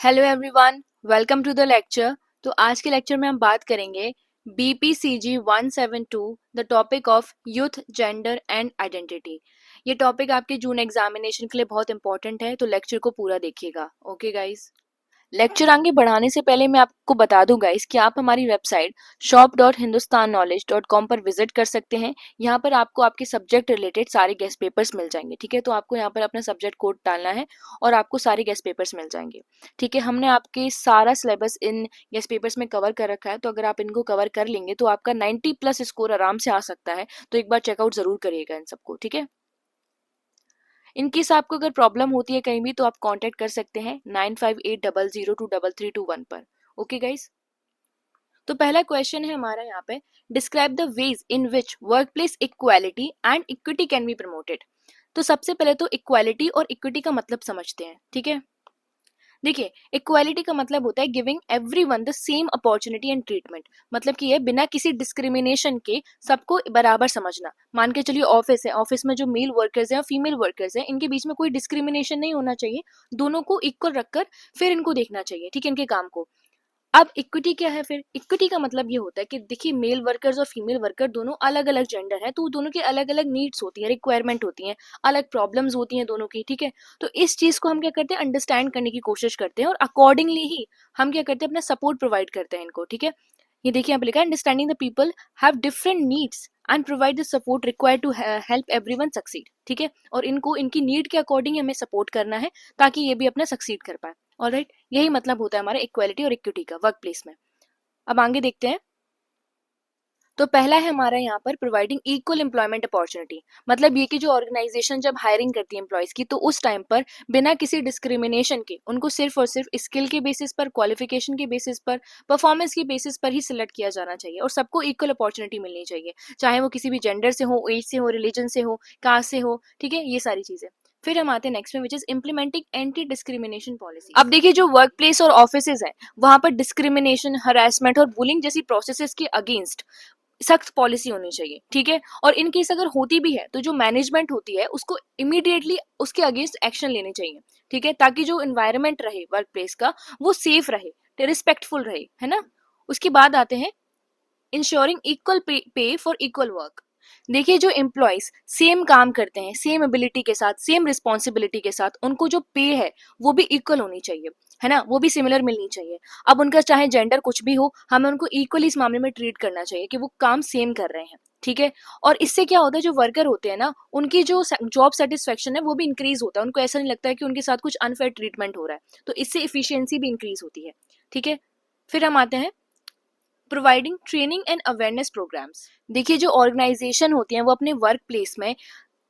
Hello everyone, welcome to the lecture. तो आज के लेक्चर में हम बात करेंगे BPCG 172 the topic of youth, gender and identity. ये टॉपिक आपके जून एग्जामिनेशन के लिए बहुत इंपॉर्टेंट है, तो लेक्चर को पूरा देखिएगा। ओके गाइस, लेक्चर आगे बढ़ाने से पहले मैं आपको बता दूं गाइस कि आप हमारी वेबसाइट shop.hindustanknowledge.com पर विजिट कर सकते हैं। यहाँ पर आपको आपके सब्जेक्ट रिलेटेड सारे गेस्ट पेपर्स मिल जाएंगे। ठीक है, तो आपको यहाँ पर अपना सब्जेक्ट कोड डालना है और आपको सारे गेस्ट पेपर्स मिल जाएंगे। ठीक है, हमने आपके सारा सिलेबस इन गेस्ट पेपर्स में कवर कर रखा है, तो अगर आप इनको कवर कर लेंगे तो आपका 90+ स्कोर आराम से आ सकता है। तो एक बार चेकआउट जरूर करिएगा इन सबको। ठीक है, इनकेस आपको अगर प्रॉब्लम होती है कहीं भी तो आप कांटेक्ट कर सकते हैं 9580023321 पर। ओके गाइस, तो पहला क्वेश्चन है हमारा यहाँ पे, describe the ways in which workplace equality and equity can be promoted. तो सबसे पहले तो इक्वालिटी और इक्विटी का मतलब समझते हैं। ठीक है, देखिए इक्वालिटी का मतलब होता है giving everyone the same opportunity and treatment. मतलब कि ये बिना किसी डिस्क्रिमिनेशन के सबको बराबर समझना। मान के चलिए ऑफिस है, ऑफिस में जो मेल वर्कर्स हैं और फीमेल वर्कर्स हैं, इनके बीच में कोई डिस्क्रिमिनेशन नहीं होना चाहिए। दोनों को इक्वल रखकर फिर इनको देखना चाहिए। ठीक है, इनके काम को। अब इक्विटी क्या है? फिर इक्विटी का मतलब ये होता है कि देखिए मेल वर्कर्स और फीमेल वर्कर दोनों अलग अलग जेंडर है, तो दोनों की अलग अलग नीड्स होती है, रिक्वायरमेंट होती है, अलग प्रॉब्लम्स होती हैं दोनों की। ठीक है, तो इस चीज को हम क्या करते हैं, अंडरस्टैंड करने की कोशिश करते हैं और अकॉर्डिंगली ही हम क्या करते हैं, अपना सपोर्ट प्रोवाइड करते हैं इनको। ठीक है, ये देखिए यहाँ पे लिखा है, understanding the people have different needs and provide the support required to help everyone succeed. ठीक है, और इनको इनकी नीड के अकॉर्डिंग हमें सपोर्ट करना है ताकि ये भी अपना सक्सीड कर पाए। ऑलराइट, यही मतलब होता है हमारा इक्वालिटी और इक्विटी का वर्क प्लेस में। अब आगे देखते हैं। तो पहला है हमारा यहाँ पर प्रोवाइडिंग इक्वल एम्प्लॉयमेंट अपॉर्चुनिटी। मतलब ये कि जो ऑर्गेनाइजेशन जब हायरिंग करती है एम्प्लॉयज की, तो उस टाइम पर बिना किसी डिस्क्रिमिनेशन के उनको सिर्फ और सिर्फ स्किल के बेसिस पर, क्वालिफिकेशन के बेसिस पर, परफॉर्मेंस के बेसिस पर ही सिलेक्ट किया जाना चाहिए और सबको इक्वल अपॉर्चुनिटी मिलनी चाहिए, चाहे वो किसी भी जेंडर से हो, एज से हो, रिलीजन से हो, कास्ट से हो। ठीक है, ये सारी चीजें। फिर हम आते हैं नेक्स्ट में, which is implementing anti discrimination policy. अब देखिए जो वर्क प्लेस और ऑफिसेज हैं, वहां पर डिस्क्रिमिनेशन, हरासमेंट और बुलिंग जैसी प्रोसेसेस के अगेंस्ट सख्त पॉलिसी होनी चाहिए। ठीक है, और इन केस अगर होती भी है तो जो मैनेजमेंट होती है उसको इमीडिएटली उसके अगेंस्ट एक्शन लेने चाहिए। ठीक है, ताकि जो इन्वायरमेंट रहे वर्क प्लेस का वो सेफ रहे, रिस्पेक्टफुल रहे, है ना। उसके बाद आते हैं ensuring equal pay for equal work. देखिए जो एम्प्लॉयज सेम काम करते हैं, सेम एबिलिटी के साथ, सेम रिस्पॉन्सिबिलिटी के साथ, उनको जो पे है वो भी इक्वल होनी चाहिए, है ना, वो भी सिमिलर मिलनी चाहिए। अब उनका चाहे जेंडर कुछ भी हो, हमें उनको इक्वली इस मामले में ट्रीट करना चाहिए कि वो काम सेम कर रहे हैं। ठीक है, और इससे क्या होता है, जो वर्कर होते हैं ना, उनकी जो जॉब सेटिस्फेक्शन है वो भी इंक्रीज होता है। उनको ऐसा नहीं लगता है कि उनके साथ कुछ अनफेयर ट्रीटमेंट हो रहा है, तो इससे इफिशियंसी भी इंक्रीज होती है। ठीक है, फिर हम आते हैं providing training and awareness programs. देखिए जो ऑर्गेनाइजेशन होती हैं वो अपने वर्क प्लेस में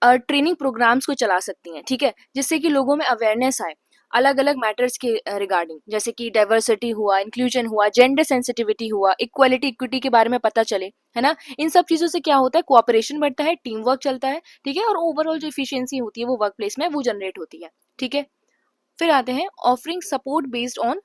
ट्रेनिंग प्रोग्राम्स को चला सकती हैं। ठीक है, जिससे कि लोगों में अवेयरनेस आए अलग अलग मैटर्स के रिगार्डिंग, जैसे कि डाइवर्सिटी हुआ, इंक्लूजन हुआ, जेंडर सेंसिटिविटी हुआ, इक्वालिटी इक्विटी के बारे में पता चले, है ना। इन सब चीजों से क्या होता है, कोऑपरेशन बढ़ता है, टीम वर्क चलता है। ठीक है, और ओवरऑल जो इफिशियंसी होती है वो वर्क प्लेस में वो जनरेट होती है। ठीक है, फिर आते हैं offering support based on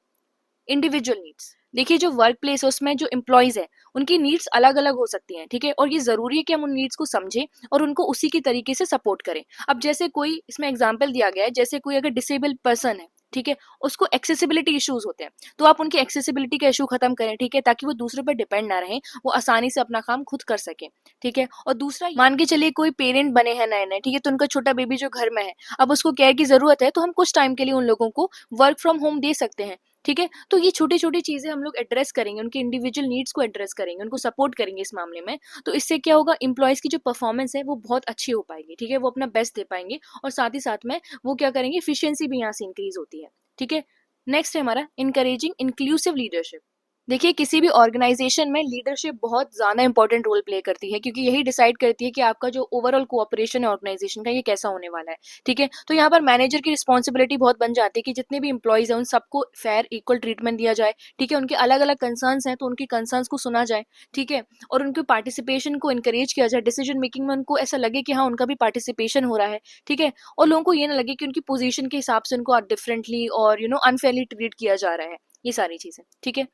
individual needs. देखिए जो वर्क प्लेस है उसमें जो एम्प्लॉयज है उनकी नीड्स अलग अलग हो सकती हैं। ठीक है, और ये जरूरी है कि हम उन नीड्स को समझें और उनको उसी की तरीके से सपोर्ट करें। अब जैसे कोई इसमें एग्जांपल दिया गया है, जैसे कोई अगर डिसेबल पर्सन है, ठीक है, उसको एक्सेसिबिलिटी इश्यूज होते हैं, तो आप उनकी एक्सेसिबिलिटी का इशू खत्म करें। ठीक है, ताकि वो दूसरों पर डिपेंड ना रहे, वो आसानी से अपना काम खुद कर सके। ठीक है, और दूसरा मान के चलिए कोई पेरेंट बने हैं नए नए, ठीक है, तो उनका छोटा बेबी जो घर में है, अब उसको केयर की जरूरत है, तो हम कुछ टाइम के लिए उन लोगों को वर्क फ्रॉम होम दे सकते हैं। ठीक है, तो ये छोटी छोटी चीजें हम लोग एड्रेस करेंगे, उनके इंडिविजुअल नीड्स को एड्रेस करेंगे, उनको सपोर्ट करेंगे इस मामले में। तो इससे क्या होगा, इंप्लॉयज की जो परफॉर्मेंस है वो बहुत अच्छी हो पाएगी। ठीक है, वो अपना बेस्ट दे पाएंगे और साथ ही साथ में वो क्या करेंगे, एफिशिएंसी भी यहाँ से इंक्रीज होती है। ठीक है, नेक्स्ट है हमारा इंकरेजिंग इंक्लूसिव लीडरशिप। देखिए किसी भी ऑर्गेनाइजेशन में लीडरशिप बहुत ज्यादा इंपॉर्टेंट रोल प्ले करती है, क्योंकि यही डिसाइड करती है कि आपका जो ओवरऑल कोऑपरेशन है ऑर्गेनाइजेशन का ये कैसा होने वाला है। ठीक है, तो यहाँ पर मैनेजर की रिस्पॉन्सिबिलिटी बहुत बन जाती है कि जितने भी इंप्लॉयज हैं उन सबको फेयर इक्वल ट्रीटमेंट दिया जाए। ठीक है, उनके अलग अलग कंसर्न्स हैं तो उनकी कंसर्न्स को सुना जाए। ठीक है, और उनके पार्टिसिपेशन को इंकरेज किया जाए, डिसीजन मेकिंग में उनको ऐसा लगे कि हाँ उनका भी पार्टिसिपेशन हो रहा है। ठीक है, और लोगों को ये ना लगे कि उनकी पोजीशन के हिसाब से उनको डिफरेंटली और अनफेयरली ट्रीट किया जा रहा है, ये सारी चीजें। ठीक है,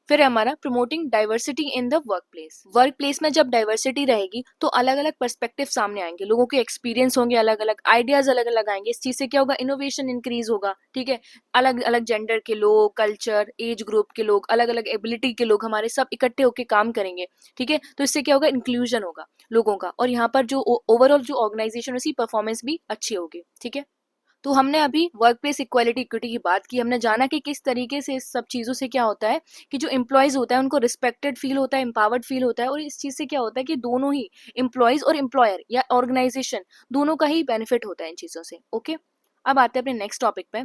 फिर हमारा promoting diversity in the work place. Work place में जब डाइवर्सिटी रहेगी तो अलग अलग पर्सपेक्टिव सामने आएंगे, लोगों के एक्सपीरियंस होंगे, अलग अलग आइडियाज अलग अलग आएंगे। इस चीज से क्या होगा, इनोवेशन इंक्रीज होगा। ठीक है, अलग अलग जेंडर के लोग, कल्चर, एज ग्रुप के लोग, अलग अलग एबिलिटी के लोग हमारे सब इकट्ठे होकर काम करेंगे। ठीक है, तो इससे क्या होगा, इंक्लूजन होगा लोगों का, और यहाँ पर जो ओवरऑल जो ऑर्गेनाइजेशन उसकी परफॉर्मेंस भी अच्छी होगी। ठीक है, तो हमने अभी वर्क प्लेस इक्वालिटी इक्विटी की बात की, हमने जाना कि किस तरीके से इस सब चीज़ों से क्या होता है कि जो एम्प्लॉयज होता है उनको रिस्पेक्टेड फील होता है, एम्पावर्ड फील होता है, और इस चीज़ से क्या होता है कि दोनों ही एम्प्लॉयज और एम्प्लॉयर या ऑर्गेनाइजेशन दोनों का ही बेनिफिट होता है इन चीज़ों से। ओके, अब आते हैं अपने नेक्स्ट टॉपिक पे।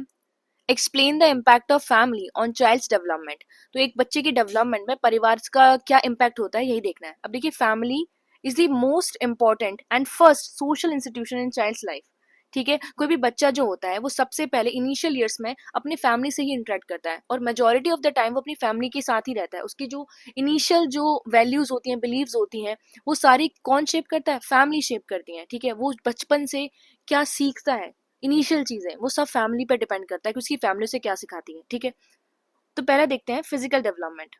Explain the impact of family on child's development. तो एक बच्चे की डेवलपमेंट में परिवार का क्या इम्पैक्ट होता है, यही देखना है। अब देखिए, family is the most important and first social institution in child's life. ठीक है, कोई भी बच्चा जो होता है वो सबसे पहले इनिशियल ईयर्स में अपनी फैमिली से ही इंटरेक्ट करता है, और मेजोरिटी ऑफ द टाइम वो अपनी फैमिली के साथ ही रहता है। उसकी जो इनिशियल जो वैल्यूज होती हैं, बिलीव्स होती हैं, वो सारी कौन शेप करता है, फैमिली शेप करती है। ठीक है, वो बचपन से क्या सीखता है, इनिशियल चीजें, वो सब फैमिली पे डिपेंड करता है कि उसकी फैमिली से क्या सिखाती है। ठीक है, तो पहले देखते हैं फिजिकल डेवलपमेंट।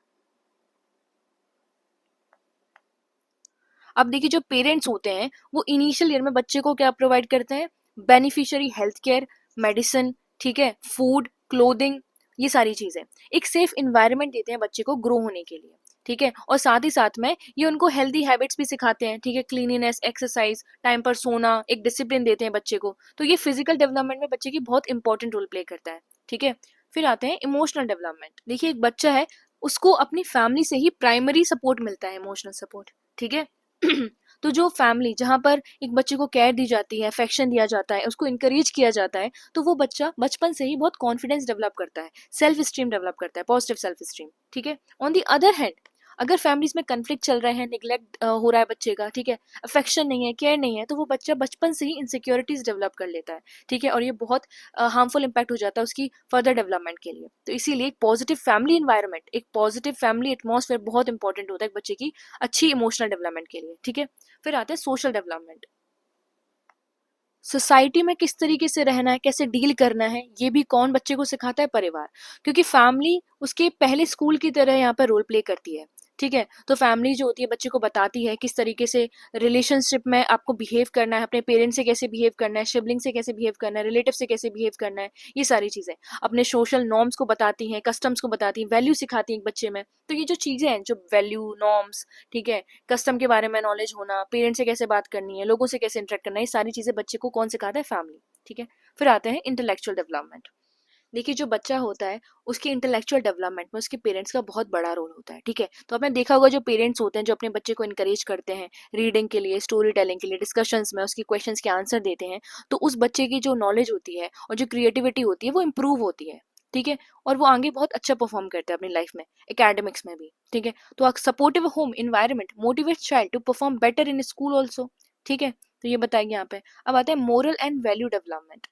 अब देखिए, जो पेरेंट्स होते हैं वो इनिशियल ईयर में बच्चे को क्या प्रोवाइड करते हैं, बेनिफिशियरी हेल्थ केयर, मेडिसिन, ठीक है, फूड, क्लोथिंग, ये सारी चीजें, एक सेफ इन्वायरमेंट देते हैं बच्चे को ग्रो होने के लिए। ठीक है, और साथ ही साथ में ये उनको हेल्दी हैबिट्स भी सिखाते हैं। ठीक है, क्लीनिनेस, एक्सरसाइज, टाइम पर सोना, एक डिसिप्लिन देते हैं बच्चे को। तो ये फिजिकल डेवलपमेंट में बच्चे की बहुत इंपॉर्टेंट रोल प्ले करता है। ठीक है, फिर आते हैं इमोशनल डेवलपमेंट। देखिए, एक बच्चा है, उसको अपनी फैमिली से ही प्राइमरी सपोर्ट मिलता है, इमोशनल सपोर्ट। ठीक है, तो जो फैमिली, जहाँ पर एक बच्चे को केयर दी जाती है, अफेक्शन दिया जाता है, उसको इंकरेज किया जाता है, तो वो बच्चा बचपन से ही बहुत कॉन्फिडेंस डेवलप करता है, सेल्फ स्टीम डेवलप करता है, पॉजिटिव सेल्फ स्टीम। ठीक है, ऑन दी अदर हैंड, अगर फैमिलीज में कन्फ्लिक्ट चल रहे हैं, निग्लेक्ट हो रहा है बच्चे का, ठीक है, अफेक्शन नहीं है, केयर नहीं है, तो वो बच्चा बचपन से ही इनसिक्योरिटीज डेवलप कर लेता है। ठीक है, और ये बहुत हार्मफुल इम्पैक्ट हो जाता है उसकी फर्दर डेवलपमेंट के लिए। तो इसीलिए एक पॉजिटिव फैमिली इन्वायरमेंट, एक पॉजिटिव फैमिली एटमॉस्फेयर बहुत इंपॉर्टेंट होता है एक बच्चे की अच्छी इमोशनल डेवलपमेंट के लिए। ठीक है, फिर आते हैं सोशल डेवलपमेंट। सोसाइटी में किस तरीके से रहना है, कैसे डील करना है, ये भी कौन बच्चे को सिखाता है, परिवार। क्योंकि फैमिली उसके पहले स्कूल की तरह यहाँ पर रोल प्ले करती है। ठीक है, तो फैमिली जो होती है बच्चे को बताती है किस तरीके से रिलेशनशिप में आपको बिहेव करना है, अपने पेरेंट्स से कैसे बिहेव करना है, सिबलिंग से कैसे बिहेव करना है, रिलेटिव से कैसे बिहेव करना है, ये सारी चीजें अपने सोशल नॉर्म्स को बताती हैं, कस्टम्स को बताती हैं, वैल्यू सिखाती हैं एक बच्चे में। तो ये जो चीजें हैं, जो वैल्यू, नॉर्म्स, ठीक है, कस्टम के बारे में नॉलेज होना, पेरेंट्स से कैसे बात करनी है, लोगों से कैसे इंटरेक्ट करना है, ये सारी चीजें बच्चे को कौन सिखाता है, फैमिली। ठीक है, फिर आते हैं इंटेलेक्चुअल डेवलपमेंट। देखिए, जो बच्चा होता है उसके इंटेलेक्चुअल डेवलपमेंट में उसके पेरेंट्स का बहुत बड़ा रोल होता है। ठीक है, तो आपने देखा होगा जो पेरेंट्स होते हैं जो अपने बच्चे को इनकरेज करते हैं रीडिंग के लिए, स्टोरी टेलिंग के लिए, डिस्कशंस में उसकी क्वेश्चंस के आंसर देते हैं, तो उस बच्चे की जो नॉलेज होती है और जो क्रिएटिविटी होती है वो इम्प्रूव होती है। ठीक है, और वो आगे बहुत अच्छा परफॉर्म करता है अपनी लाइफ में, एकेडमिक्स में भी। ठीक है, तो supportive home environment motivate child to perform better in school also. ठीक है, तो ये बताएंगे यहाँ पे। अब आते हैं मोरल एंड वैल्यू डेवलपमेंट।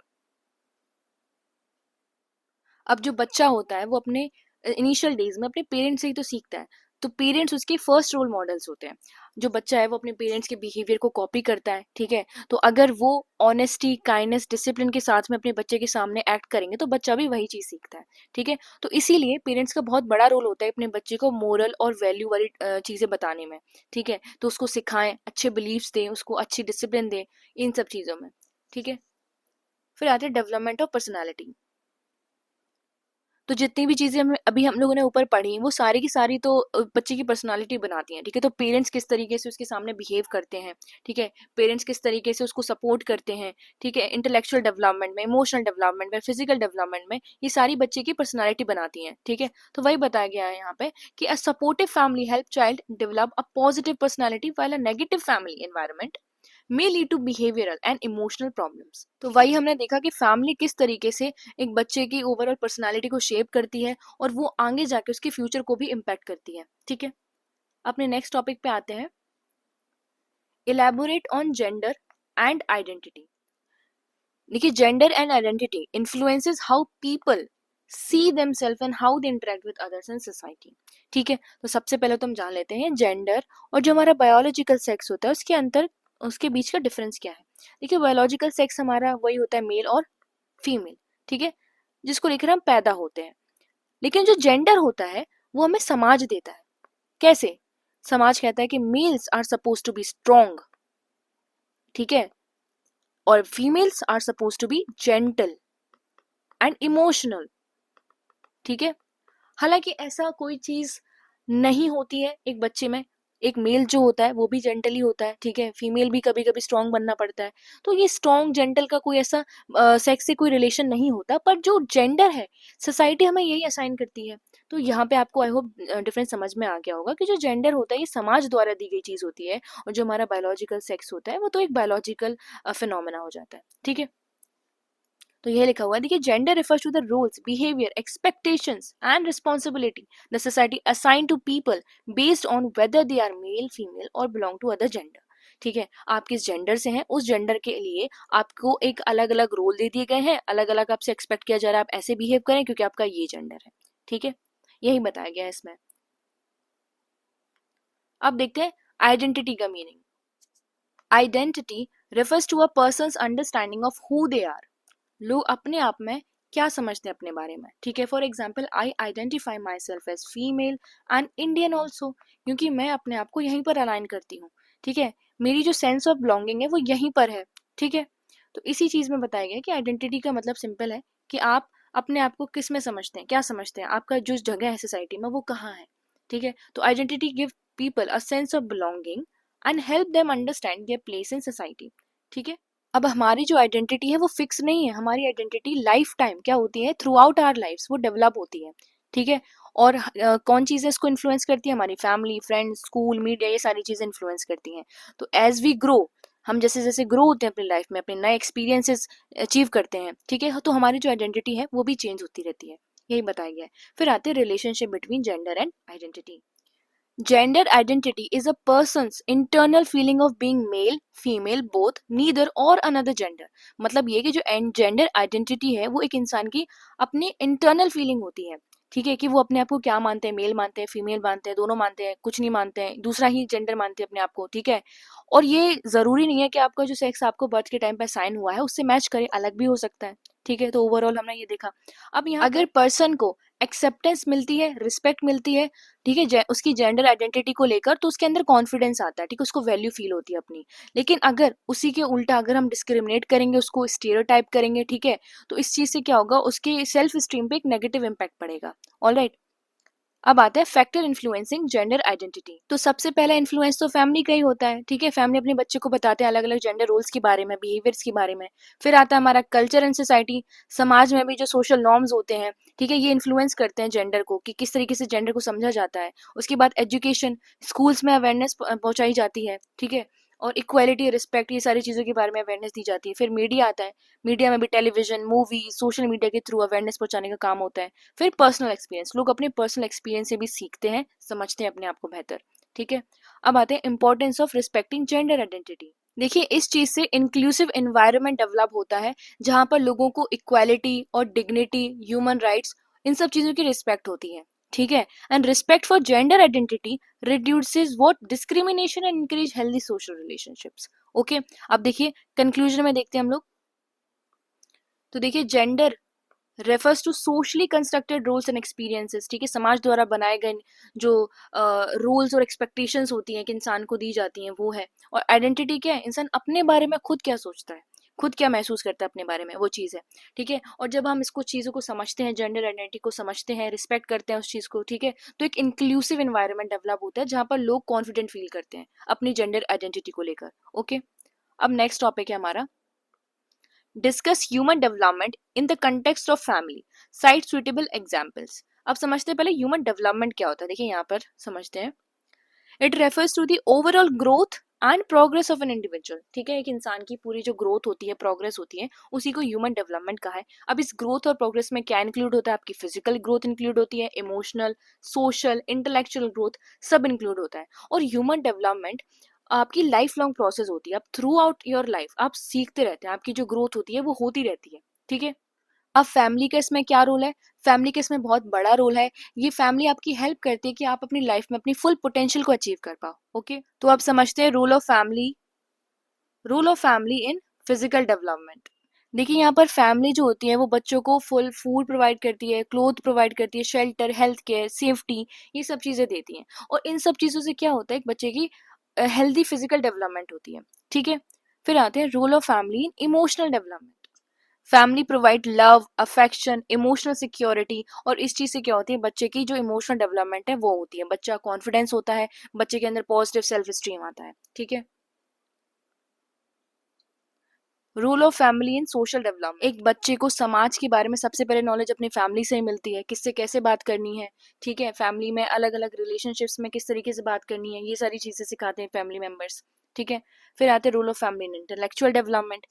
अब जो बच्चा होता है वो अपने इनिशियल डेज में अपने पेरेंट्स से ही तो सीखता है, तो पेरेंट्स उसके फर्स्ट रोल मॉडल्स होते हैं। जो बच्चा है वो अपने पेरेंट्स के बिहेवियर को कॉपी करता है। ठीक है, तो अगर वो ऑनेस्टी, काइंडनेस, डिसिप्लिन के साथ में अपने बच्चे के सामने एक्ट करेंगे तो बच्चा भी वही चीज सीखता है। ठीक है, तो इसीलिए पेरेंट्स का बहुत बड़ा रोल होता है अपने बच्चे को मोरल और वैल्यू वाली चीजें बताने में। ठीक है, तो उसको सिखाएं, अच्छे बिलीव्स दें, उसको अच्छी डिसिप्लिन दें, इन सब चीजों में। ठीक है, फिर आते हैं डेवलपमेंट ऑफ पर्सनैलिटी। तो जितनी भी चीजें अभी हम लोगों ने ऊपर पढ़ी वो सारी की सारी तो बच्चे की पर्सनालिटी बनाती हैं। ठीक है, तो पेरेंट्स किस तरीके से उसके सामने बिहेव करते हैं, ठीक है, पेरेंट्स किस तरीके से उसको सपोर्ट करते हैं, ठीक है, इंटेलेक्चुअल डेवलपमेंट में, इमोशनल डेवलपमेंट में, फिजिकल डेवलपमेंट में, ये सारी बच्चे की पर्सनालिटी बनाती हैं। ठीक है, तो वही बताया गया है यहाँ पे कि a supportive family help child develop a positive personality while a negative family environment may lead to behavioral and emotional problems। तो वही हमने देखा कि फैमिली किस तरीके से एक बच्चे की ओवरऑल पर्सनालिटी को शेप करती है और वो आगे जाके उसके फ्यूचर को भी इम्पैक्ट करती है। ठीक है, अपने नेक्स्ट टॉपिक पे आते हैं, elaborate on gender and identity. देखिए, gender and identity influences how people see themself and how they interact with others in society. ठीक है, तो सबसे पहले तो हम जान लेते हैं जेंडर और जो हमारा बायोलॉजिकल सेक्स होता है उसके अंतर, उसके बीच का डिफरेंस क्या है। देखिए, बायोलॉजिकल सेक्स हमारा वही होता है, मेल और फीमेल। ठीक है, जिसको लेकर हम पैदा होते हैं। लेकिन जो जेंडर होता है वो हमें समाज देता है। कैसे? समाज कहता है कि males are suppose to be strong, ठीक है, और females are suppose to be gentle and emotional, ठीक है। हालांकि ऐसा कोई चीज नहीं होती है एक बच्चे में। एक मेल जो होता है वो भी जेंटल ही होता है, ठीक है, फीमेल भी कभी कभी स्ट्रांग बनना पड़ता है। तो ये स्ट्रांग जेंटल का कोई ऐसा सेक्स से कोई रिलेशन नहीं होता, पर जो जेंडर है सोसाइटी हमें यही असाइन करती है। तो यहाँ पे आपको आई होप डिफरेंस समझ में आ गया होगा कि जो जेंडर होता है ये समाज द्वारा दी गई चीज होती है, और जो हमारा बायोलॉजिकल सेक्स होता है वो तो एक बायोलॉजिकल फिनोमेना हो जाता है, ठीक है। तो यह लिखा हुआ है, देखिए, gender refers to the roles, behaviour, expectations and responsibility the society assign to people based on whether they are male, female और बिलोंग टू अदर जेंडर। ठीक है, आप किस जेंडर से हैं, उस जेंडर के लिए आपको एक अलग अलग रोल दे दिए गए हैं, अलग अलग आपसे एक्सपेक्ट किया जा रहा है आप ऐसे बिहेव करें क्योंकि आपका ये जेंडर है, ठीक है, यही बताया गया है इसमें। अब देखते हैं आइडेंटिटी का meaning. Identity refers to a person's understanding of who they are। लोग अपने आप में क्या समझते हैं अपने बारे में, ठीक है। For example, I identify myself as female and Indian also, क्योंकि मैं अपने आप को यहीं पर अलाइन करती हूँ, ठीक है। मेरी जो सेंस ऑफ बिलोंगिंग है वो यहीं पर है, ठीक है। तो इसी चीज में बताया गया कि आइडेंटिटी का मतलब सिंपल है कि आप अपने आप को किस में समझते हैं, क्या समझते हैं, आपका जो जगह है सोसाइटी में वो कहाँ है, ठीक है। तो identity give people a sense of belonging and help them understand their place in society, ठीक है। अब हमारी जो आइडेंटिटी है वो फिक्स नहीं है, हमारी आइडेंटिटी लाइफ टाइम क्या होती है, थ्रू आउट आवर लाइफ वो डेवलप होती है, ठीक है। और कौन चीजें इसको इन्फ्लुएंस करती है, हमारी फैमिली, फ्रेंड्स, स्कूल, मीडिया, ये सारी चीजें इन्फ्लुएंस करती हैं। तो एज वी ग्रो, हम जैसे जैसे ग्रो होते हैं अपनी लाइफ में, अपने नए एक्सपीरियंसेस अचीव करते हैं, ठीक है, तो हमारी जो आइडेंटिटी है वो भी चेंज होती रहती है, यही बताया गया है। फिर आते हैं relationship between gender and identity. Gender identity is a person's internal feeling of being male, female, both, neither or another gender। मतलब ये कि जो जेंडर आइडेंटिटी है वो एक इंसान की अपनी इंटरनल फीलिंग होती है, ठीक है, कि वो अपने आप को क्या मानते हैं, मेल मानते हैं, फीमेल मानते हैं, दोनों मानते हैं, कुछ नहीं मानते हैं, दूसरा ही जेंडर मानते हैं अपने आप को, ठीक है। और ये जरूरी नहीं है कि आपका जो सेक्स आपको बर्थ के टाइम पे साइन हुआ है उससे मैच करे, अलग भी हो सकता है, ठीक है। तो ओवरऑल हमने ये देखा। अब यहाँ अगर पर्सन को एक्सेप्टेंस मिलती है, रिस्पेक्ट मिलती है, ठीक है, उसकी जेंडर आइडेंटिटी को लेकर, तो उसके अंदर कॉन्फिडेंस आता है, ठीक है, उसको वैल्यू फील होती है अपनी। लेकिन अगर उसी के उल्टा अगर हम डिस्क्रिमिनेट करेंगे, उसको स्टीरियोटाइप करेंगे, ठीक है, तो इस चीज से क्या होगा, उसके सेल्फ स्टीम पे एक नेगेटिव इम्पैक्ट पड़ेगा। ऑलराइट, अब आता है फैक्टर इन्फ्लुएंसिंग जेंडर आइडेंटिटी। तो सबसे पहला इन्फ्लुएंस तो फैमिली का ही होता है, ठीक है, फैमिली अपने बच्चे को बताते हैं अलग अलग जेंडर रोल्स के बारे में, बिहेवियर्स के बारे में। फिर आता है हमारा कल्चर एंड सोसाइटी, समाज में भी जो सोशल नॉर्म्स होते हैं, ठीक है, ये इन्फ्लुएंस करते हैं जेंडर को, कि किस तरीके से जेंडर को समझा जाता है। उसके बाद एजुकेशन, स्कूल्स में अवेयरनेस पहुंचाई जाती है, ठीक है, और इक्वालिटी, रिस्पेक्ट, ये सारी चीज़ों के बारे में अवेयरनेस दी जाती है। फिर मीडिया आता है, मीडिया में भी टेलीविजन, मूवी, सोशल मीडिया के थ्रू अवेयरनेस पहुंचाने का काम होता है। फिर पर्सनल एक्सपीरियंस, लोग अपने पर्सनल एक्सपीरियंस से भी सीखते हैं, समझते हैं अपने आप को बेहतर, ठीक है। अब आते हैं importance of respecting gender identity. देखिए, इस चीज से इंक्लूसिव एनवायरनमेंट डेवलप होता है जहां पर लोगों को इक्वालिटी और डिग्निटी, ह्यूमन राइट्स, इन सब चीजों की रिस्पेक्ट होती है, ठीक है। And respect for gender identity reduces what discrimination and encourage healthy social relationships। Okay, अब देखिए कंक्लूजन में देखते हैं हम लोग। तो देखिए, gender refers to socially constructed roles and experiences, ठीक है, समाज द्वारा बनाए गए जो रोल्स और एक्सपेक्टेशंस होती हैं कि इंसान को दी जाती हैं वो है। और आइडेंटिटी क्या है, इंसान अपने बारे में खुद क्या सोचता है, खुद क्या महसूस करता है अपने बारे में, वो चीज़ है, ठीक है। और जब हम इसको चीज़ों को समझते हैं, जेंडर आइडेंटिटी को समझते हैं, रिस्पेक्ट करते हैं उस चीज़ को, ठीक है, तो एक इंक्लूसिव एनवायरनमेंट डेवलप होता है जहाँ पर लोग कॉन्फिडेंट फील करते हैं अपनी जेंडर आइडेंटिटी को लेकर। ओके, अब नेक्स्ट टॉपिक है हमारा, discuss human development in the context of family, site suitable examples. अब समझते हैं पहले ह्यूमन डेवलपमेंट क्या होता है, देखिए यहाँ पर समझते हैं। It refers to the overall growth and progress of an individual, ठीक है, एक इंसान की पूरी जो ग्रोथ होती है, प्रोग्रेस होती है, उसी को ह्यूमन डेवलपमेंट कहा है। अब इस ग्रोथ और प्रोग्रेस में क्या इंक्लूड होता है, आपकी फिजिकल ग्रोथ इंक्लूड होती है, इमोशनल, सोशल, इंटेलेक्चुअल ग्रोथ सब इंक्लूड होता है। और ह्यूमन डेवलपमेंट आपकी लाइफ लॉन्ग प्रोसेस होती है, आप थ्रू आउट योर लाइफ आप सीखते रहते हैं, आपकी जो ग्रोथ होती है वो होती रहती है, ठीक है। अब फैमिली का इसमें क्या रोल है, फैमिली का इसमें बहुत बड़ा रोल है। ये फैमिली आपकी हेल्प करती है कि आप अपनी लाइफ में अपनी फुल पोटेंशियल को अचीव कर पाओ। ओके, तो आप समझते हैं role of family in physical development. देखिए यहाँ पर फैमिली जो होती है वो बच्चों को फुल फूड प्रोवाइड करती है, क्लोथ प्रोवाइड करती है, शेल्टर, हेल्थ केयर, सेफ्टी, ये सब चीज़ें देती हैं। और इन सब चीज़ों से क्या होता है, एक बच्चे की हेल्दी फिजिकल डेवलपमेंट होती है। ठीक है। फिर आते हैं role of family in emotional development. Family provide love, affection, emotional security, और इस चीज़ से क्या होती है, बच्चे की जो इमोशनल डेवलपमेंट है वो होती है, बच्चा कॉन्फिडेंस होता है, बच्चे के अंदर पॉजिटिव सेल्फ स्टीम आता है। ठीक है। Role of family in social development. एक बच्चे को समाज के बारे में सबसे पहले नॉलेज अपनी फैमिली से ही मिलती है, किससे कैसे बात करनी है। ठीक है। फैमिली में अलग अलग रिलेशनशिप्स में किस तरीके से बात करनी है, ये सारी चीजें सिखाते हैं फैमिली मेंबर्स। ठीक है। फिर आते हैं role of family in intellectual development.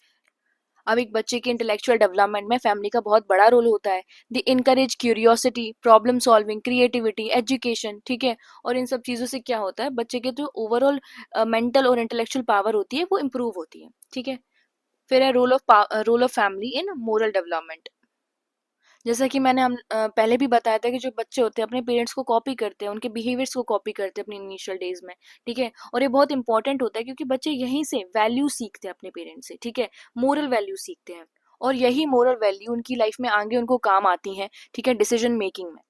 अब एक बच्चे के इंटेलेक्चुअल डेवलपमेंट में फैमिली का बहुत बड़ा रोल होता है। The encourage curiosity, problem solving, creativity, education. ठीक है। और इन सब चीज़ों से क्या होता है, बच्चे के जो ओवरऑल मेंटल और इंटेलेक्चुअल पावर होती है वो इम्प्रूव होती है। ठीक है। फिर है role of family in moral development. जैसा कि मैंने पहले भी बताया था कि जो बच्चे होते हैं अपने पेरेंट्स को कॉपी करते हैं, उनके बिहेवियर्स को कॉपी करते हैं अपनी इनिशियल डेज में। ठीक है। और ये बहुत इंपॉर्टेंट होता है क्योंकि बच्चे यहीं से वैल्यू सीखते हैं अपने पेरेंट्स से। ठीक है। मोरल वैल्यू सीखते हैं, और यही मोरल वैल्यू उनकी लाइफ में आगे उनको काम आती हैं। ठीक है, डिसीजन मेकिंग में।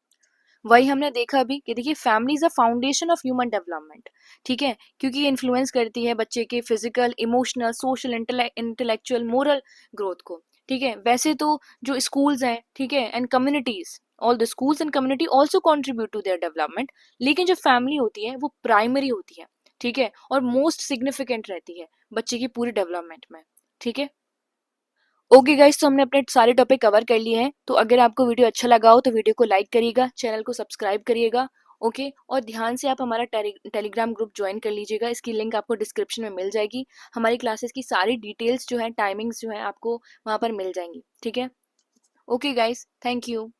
वही हमने देखा भी कि देखिए family is a foundation of human development. ठीक है। क्योंकि ये इन्फ्लुएंस करती है बच्चे के physical, emotional, social, intellectual, moral growth को। ठीक है। वैसे तो जो स्कूल्स हैं, ठीक है, and communities, all the schools and community also contribute to their development, लेकिन जो फैमिली होती है वो प्राइमरी होती है। ठीक है। और मोस्ट सिग्निफिकेंट रहती है बच्चे की पूरी डेवलपमेंट में। ठीक है। ओके गाइस, तो हमने अपने सारे टॉपिक कवर कर लिए हैं। तो अगर आपको वीडियो अच्छा लगा हो तो वीडियो को लाइक करिएगा, चैनल को सब्सक्राइब करिएगा। ओके। और ध्यान से आप हमारा टेलीग्राम ग्रुप ज्वाइन कर लीजिएगा, इसकी लिंक आपको डिस्क्रिप्शन में मिल जाएगी। हमारी क्लासेस की सारी डिटेल्स जो है, टाइमिंग्स जो है, आपको वहाँ पर मिल जाएंगी। ठीक है। Okay guys, thank you.